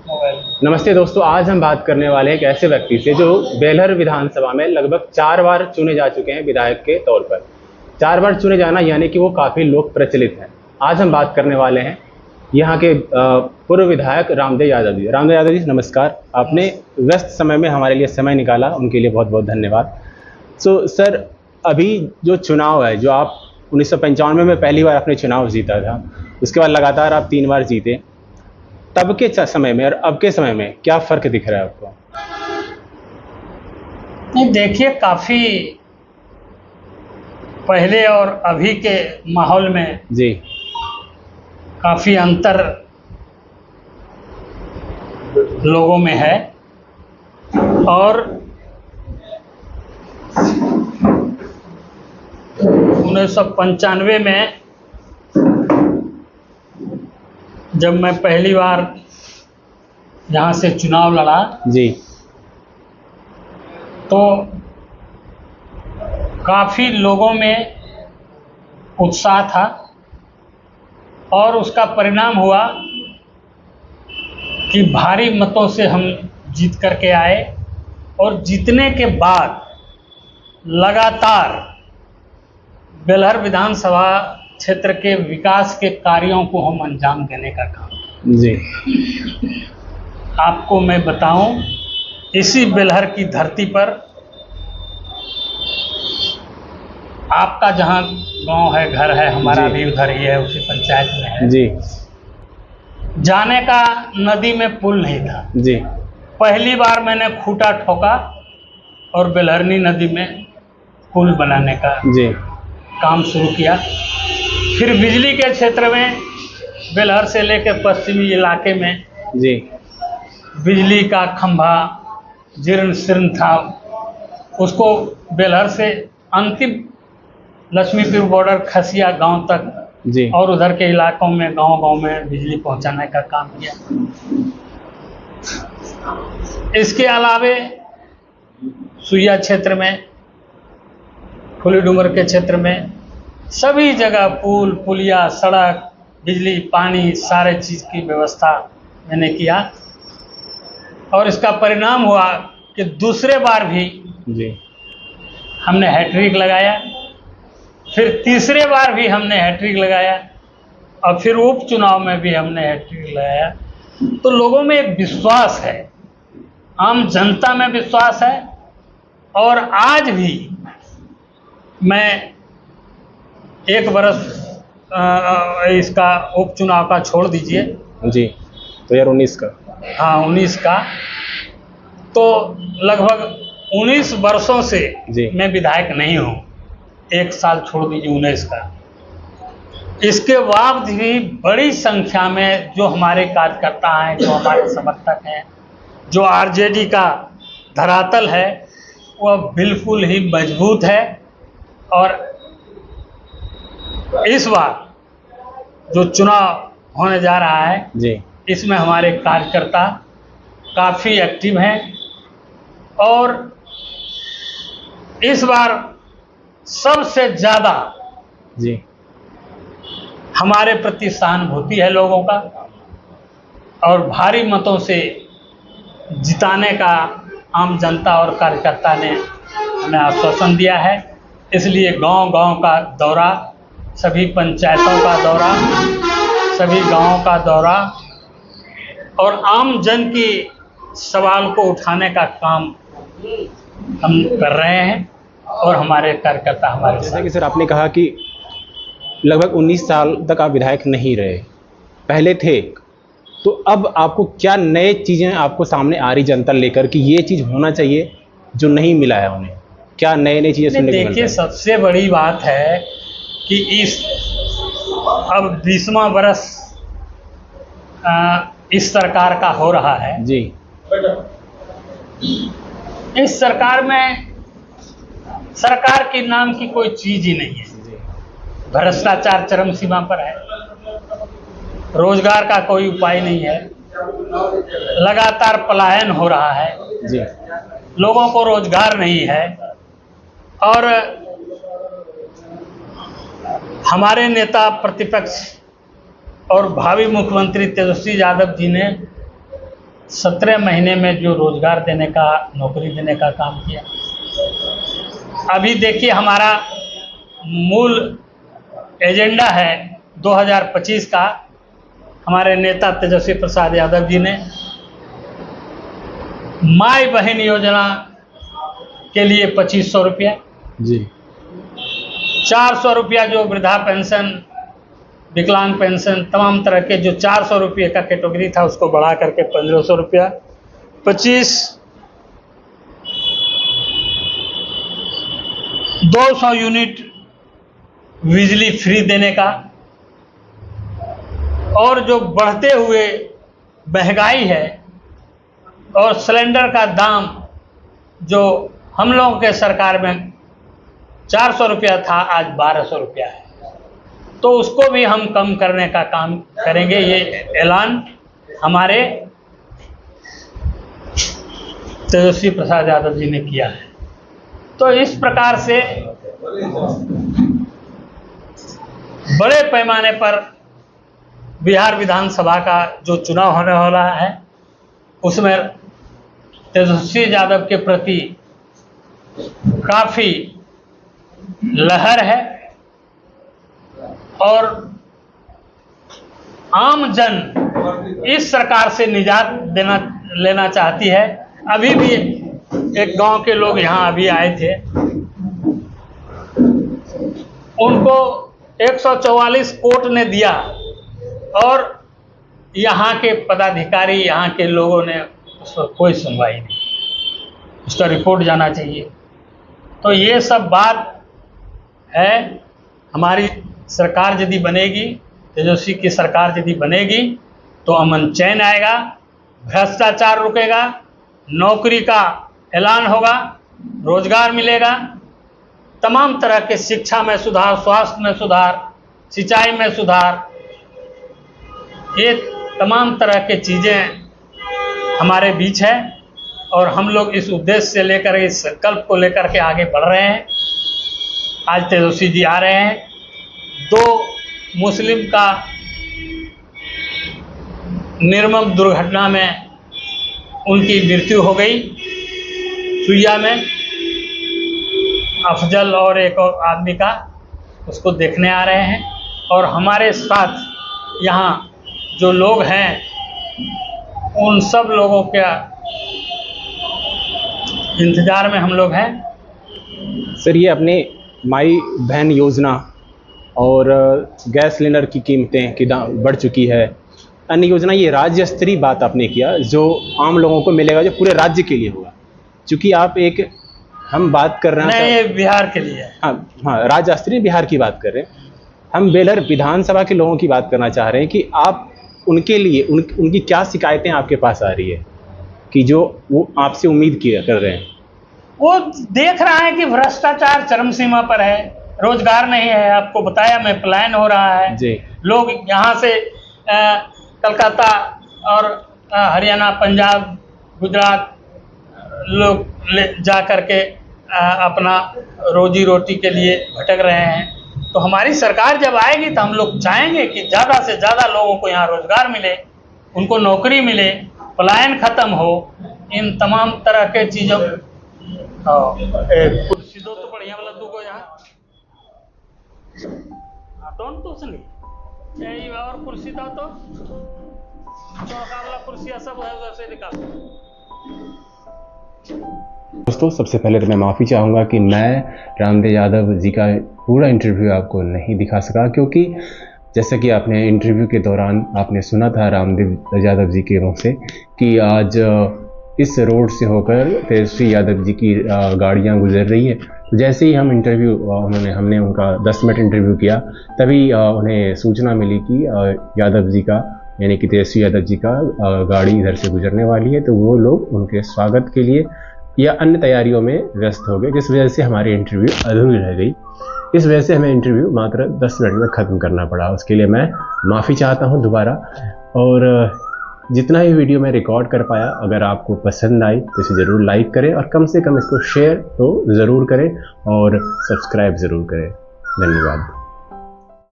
नमस्ते दोस्तों, आज हम बात करने वाले हैं एक ऐसे व्यक्ति से जो बेलहर विधानसभा में लगभग 4 बार चुने जा चुके हैं विधायक के तौर पर। 4 बार चुने जाना यानी कि वो काफ़ी लोक प्रचलित हैं। आज हम बात करने वाले हैं यहाँ के पूर्व विधायक रामदेव यादव जी। रामदेव यादव जी नमस्कार, आपने व्यस्त समय में हमारे लिए समय निकाला, उनके लिए बहुत बहुत धन्यवाद। सर, अभी जो चुनाव है, जो आप 1995 में पहली बार आपने चुनाव जीता था, उसके बाद लगातार आप 3 बार जीते। तब के समय में और अब के समय में क्या फ़र्क दिख रहा है आपको? नहीं, देखिए, काफ़ी पहले और अभी के माहौल में जी, काफ़ी अंतर लोगों में है। और 1995 में जब मैं पहली बार यहाँ से चुनाव लड़ा जी, तो काफ़ी लोगों में उत्साह था और उसका परिणाम हुआ कि भारी मतों से हम जीत करके आए और जीतने के बाद लगातार बेलहर विधानसभा क्षेत्र के विकास के कार्यों को हम अंजाम देने का काम। जी, आपको मैं बताऊं, इसी बेलहर की धरती पर आपका जहां गांव है, घर है, हमारा भी उधर ही है, उसी पंचायत में है जी, जाने का नदी में पुल नहीं था। जी, पहली बार मैंने खूंटा ठोका और बेलहरनी नदी में पुल बनाने का जी, काम शुरू किया। फिर बिजली के क्षेत्र में बेलहर से लेकर पश्चिमी इलाके में जी, बिजली का खंभा जीर्ण शीर्ण था, उसको बेलहर से अंतिम लक्ष्मीपुर बॉर्डर खसिया गांव तक जी, और उधर के इलाकों में गांव-गांव में बिजली पहुंचाने का काम किया। इसके अलावे सुइया क्षेत्र में, फुली डूंगर के क्षेत्र में सभी जगह पुल, पुलिया, सड़क, बिजली, पानी, सारे चीज़ की व्यवस्था मैंने किया और इसका परिणाम हुआ कि दूसरे बार भी जी, हमने हैट्रिक लगाया। फिर तीसरे बार भी हमने हैट्रिक लगाया और फिर उपचुनाव में भी हमने हैट्रिक लगाया। तो लोगों में एक विश्वास है, आम जनता में विश्वास है। और आज भी मैं 1 बरस इसका उपचुनाव का छोड़ दीजिए, जी, 2019 का। हाँ 19 का, तो लगभग 19 वर्षों से जी, मैं विधायक नहीं हूँ। 1 साल छोड़ दीजिए 19 का। इसके बाद भी बड़ी संख्या में जो हमारे कार्यकर्ता हैं, जो हमारे समर्थक हैं, जो आरजेडी का धरातल है, वह बिल्कुल ही मजबूत है। और इस बार जो चुनाव होने जा रहा है, जी, इसमें हमारे कार्यकर्ता काफ़ी एक्टिव हैं और इस बार सबसे ज़्यादा जी, हमारे प्रति सहानुभूति है लोगों का और भारी मतों से जिताने का आम जनता और कार्यकर्ता ने हमें आश्वासन दिया है। इसलिए गांव-गांव का दौरा, सभी पंचायतों का दौरा, सभी गांवों का दौरा और आम जन की सवाल को उठाने का काम हम कर रहे हैं और हमारे कार्यकर्ता हमारे जैसा साथ। कि सर आपने कहा कि लगभग 19 साल तक आप विधायक नहीं रहे, पहले थे, तो अब आपको क्या नए चीज़ें आपको सामने आ रही जनता लेकर कि ये चीज़ होना चाहिए जो नहीं मिला है उन्हें? क्या नए-नए चीज़ें सुनने को मिल देखिए, रही हैं? सबसे बड़ी बात है कि अब 20वां बरस इस सरकार का हो रहा है। जी, इस सरकार में सरकार के नाम की कोई चीज ही नहीं है। जी, भ्रष्टाचार चरम सीमा पर है, रोजगार का कोई उपाय नहीं है, लगातार पलायन हो रहा है, जी, लोगों को रोजगार नहीं है। और हमारे नेता प्रतिपक्ष और भावी मुख्यमंत्री तेजस्वी यादव जी ने 17 महीने में जो रोजगार देने का, नौकरी देने का काम किया। अभी देखिए हमारा मूल एजेंडा है 2025 का, हमारे नेता तेजस्वी प्रसाद यादव जी ने माई बहन योजना के लिए 2500 रुपया जी, 400 रुपया जो वृद्धा पेंशन, विकलांग पेंशन, तमाम तरह के जो 400 रुपये का कैटेगरी था उसको बढ़ा करके 1500 रुपया, 200 यूनिट बिजली फ्री देने का, और जो बढ़ते हुए महंगाई है और सिलेंडर का दाम जो हम लोगों के सरकार में 400 रुपया था, आज 1200 रुपया है, तो उसको भी हम कम करने का काम करेंगे। ये ऐलान हमारे तेजस्वी प्रसाद यादव जी ने किया है। तो इस प्रकार से बड़े पैमाने पर बिहार विधानसभा का जो चुनाव होने वाला है उसमें तेजस्वी यादव के प्रति काफ़ी लहर है और आम जन इस सरकार से निजात लेना चाहती है। अभी भी एक गांव के लोग यहाँ अभी आए थे, उनको 144 कोर्ट ने दिया और यहाँ के पदाधिकारी, यहाँ के लोगों ने उस पर कोई सुनवाई नहीं, उसका रिपोर्ट जाना चाहिए। तो ये सब बात है। हमारी सरकार यदि बनेगी, तेजस्वी की सरकार यदि बनेगी तो अमन चैन आएगा, भ्रष्टाचार रुकेगा, नौकरी का ऐलान होगा, रोजगार मिलेगा, तमाम तरह के शिक्षा में सुधार, स्वास्थ्य में सुधार, सिंचाई में सुधार, ये तमाम तरह के चीज़ें हमारे बीच है और हम लोग इस उद्देश्य से लेकर, इस संकल्प को लेकर के आगे बढ़ रहे हैं। आज तेजस्वी जी आ रहे हैं। 2 मुस्लिम का निर्मम दुर्घटना में उनकी मृत्यु हो गई सुइया में, अफजल और एक और आदमी का, उसको देखने आ रहे हैं। और हमारे साथ यहाँ जो लोग हैं उन सब लोगों के इंतज़ार में हम लोग हैं। सर ये अपने माई बहन योजना और गैस सिलेंडर की कीमतें की दाम बढ़ चुकी है, अन्य योजना, ये राज्य स्तरीय बात आपने किया जो आम लोगों को मिलेगा, जो पूरे राज्य के लिए होगा। चूँकि आप एक, हम बात कर रहे हैं नहीं, ये बिहार के लिए, हाँ राज्य स्तरीय बिहार की बात कर रहे हैं। हम बेलहर विधानसभा के लोगों की बात करना चाह रहे हैं कि आप उनके लिए उनकी क्या शिकायतें आपके पास आ रही है कि जो वो आपसे उम्मीद किया कर रहे हैं। वो देख रहा है कि भ्रष्टाचार चरम सीमा पर है, रोजगार नहीं है, आपको बताया मैं, पलायन हो रहा है जी। लोग यहाँ से कलकत्ता और हरियाणा, पंजाब, गुजरात लोग जा कर के अपना रोजी रोटी के लिए भटक रहे हैं। तो हमारी सरकार जब आएगी तो हम लोग चाहेंगे कि ज़्यादा से ज़्यादा लोगों को यहाँ रोजगार मिले, उनको नौकरी मिले, पलायन खत्म हो, इन तमाम तरह के चीज़ों। कुर्सी दो तो बढ़िया वाला दो को यहाँ तो नहीं, और कुर्सी दो तो चौका वाला कुर्सी सब है, वैसे निकाल। दोस्तों सबसे पहले तो मैं माफ़ी चाहूँगा कि मैं रामदेव यादव जी का पूरा इंटरव्यू आपको नहीं दिखा सका, क्योंकि जैसा कि आपने इंटरव्यू के दौरान आपने सुना था रामदेव यादव जी के मुख से कि आज इस रोड से होकर तेजस्वी यादव जी की गाड़ियाँ गुजर रही है। तो जैसे ही हम हमने उनका 10 मिनट इंटरव्यू किया, तभी उन्हें सूचना मिली कि यादव जी का, यानी कि तेजस्वी यादव जी का गाड़ी इधर से गुजरने वाली है। तो वो लोग उनके स्वागत के लिए या अन्य तैयारियों में व्यस्त हो गए, जिस वजह से हमारी इंटरव्यू अधूरी रह गई। इस वजह से हमें इंटरव्यू मात्र 10 मिनट में ख़त्म करना पड़ा। उसके लिए मैं माफ़ी चाहता हूं दोबारा। और जितना ही वीडियो मैं रिकॉर्ड कर पाया, अगर आपको पसंद आई तो इसे ज़रूर लाइक करें और कम से कम इसको शेयर तो ज़रूर करें और सब्सक्राइब ज़रूर करें। धन्यवाद।